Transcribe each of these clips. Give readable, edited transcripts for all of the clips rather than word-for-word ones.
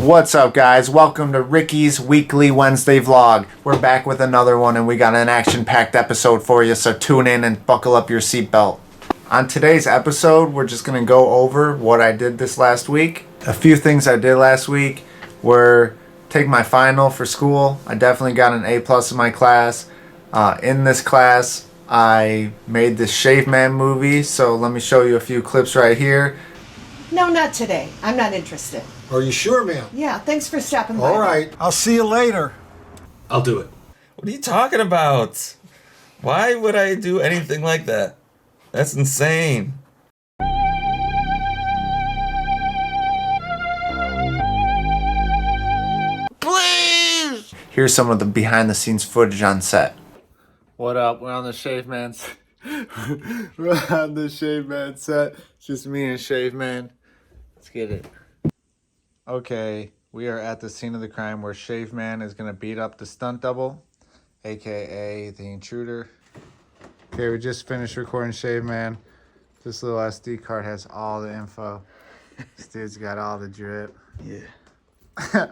What's up, guys? Welcome to Ricky's Weekly Wednesday Vlog. We're back with another one, and we got an action-packed episode for you, so tune in and buckle up your seatbelt. On today's episode, we're just going to go over what I did this last week. A few things I did last week were take my final for school. I definitely got an A+ in my class. In this class, I made this Shaveman movie, so let me show you a few clips right here. No, not today. I'm not interested. Are you sure, ma'am? Yeah, thanks for stopping by. All right. I'll see you later. I'll do it. What are you talking about? Why would I do anything like that? That's insane. Please! Here's some of the behind-the-scenes footage on set. What up? We're on the Shaveman set. We're on the Shaveman set. Just me and Shaveman. Let's get it. Okay, we are at the scene of the crime where Shaveman is going to beat up the stunt double, a.k.a. the intruder. Okay, we just finished recording Shaveman. This little SD card has all the info. This dude's got all the drip. Yeah.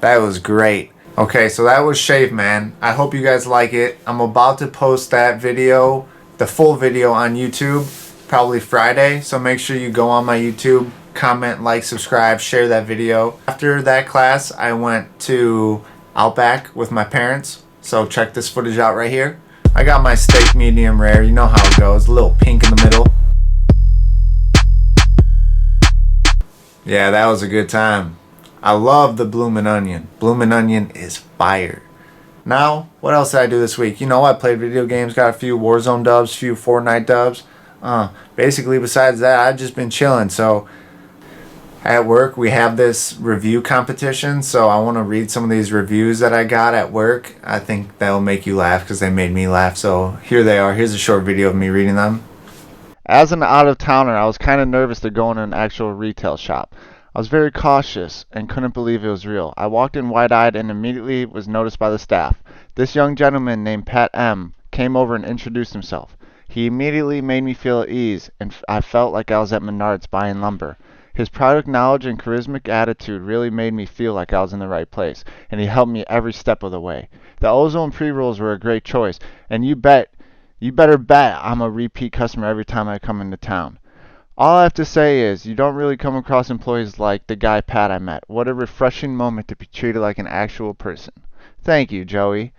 That was great. Okay, so that was Shaveman. I hope you guys like it. I'm about to post that video, the full video, on YouTube, probably Friday. So make sure you go on my YouTube, comment, like, subscribe, share that video. After that class, I went to Outback with my parents. So check this footage out right here. I got my steak medium rare. You know how it goes. A little pink in the middle. Yeah, that was a good time. I love the bloomin' onion. Bloomin' onion is fire. Now, what else did I do this week? You know, I played video games, got a few Warzone dubs, a few Fortnite dubs. Basically, besides that, I've just been chilling. So, at work, we have this review competition. So, I want to read some of these reviews that I got at work. I think that'll make you laugh because they made me laugh. So, here they are. Here's a short video of me reading them. As an out-of-towner, I was kind of nervous to go in an actual retail shop. I was very cautious and couldn't believe it was real. I walked in wide-eyed and immediately was noticed by the staff. This young gentleman named Pat M. came over and introduced himself. He immediately made me feel at ease, and I felt like I was at Menards buying lumber. His product knowledge and charismatic attitude really made me feel like I was in the right place, and he helped me every step of the way. The ozone pre-rolls were a great choice, and you better bet I'm a repeat customer every time I come into town. All I have to say is, you don't really come across employees like the guy Pat I met. What a refreshing moment to be treated like an actual person. Thank you, Joey.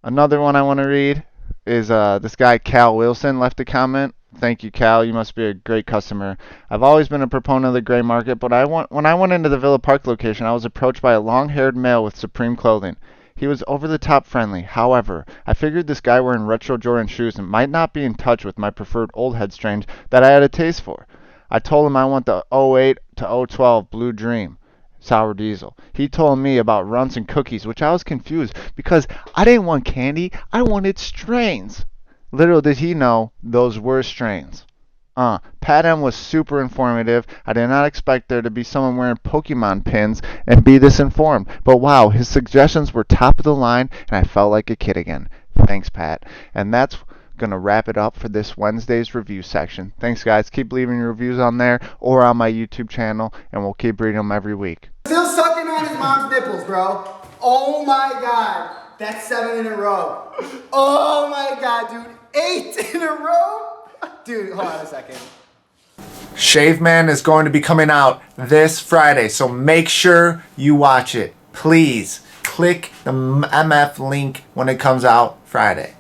Another one I want to read is this guy Cal Wilson left a comment. Thank you, Cal. You must be a great customer. I've always been a proponent of the gray market, but when I went into the Villa Park location, I was approached by a long-haired male with Supreme clothing. He was over-the-top friendly. However, I figured this guy wearing retro Jordan shoes and might not be in touch with my preferred old head strains that I had a taste for. I told him I want the 08 to 012 Blue Dream Sour Diesel. He told me about Runts and cookies, which I was confused because I didn't want candy. I wanted strains. Little did he know those were strains. Pat M was super informative. I did not expect there to be someone wearing Pokemon pins and be this informed. But wow, his suggestions were top of the line, and I felt like a kid again. Thanks, Pat. And that's going to wrap it up for this Wednesday's review section. Thanks, guys. Keep leaving your reviews on there or on my YouTube channel, and we'll keep reading them every week. Still sucking on his mom's nipples, bro. Oh my God. That's 7 in a row. Oh my God, dude. 8 in a row? Dude, hold on a second. Shaveman is going to be coming out this Friday, so make sure you watch it. Please click the MF link when it comes out Friday.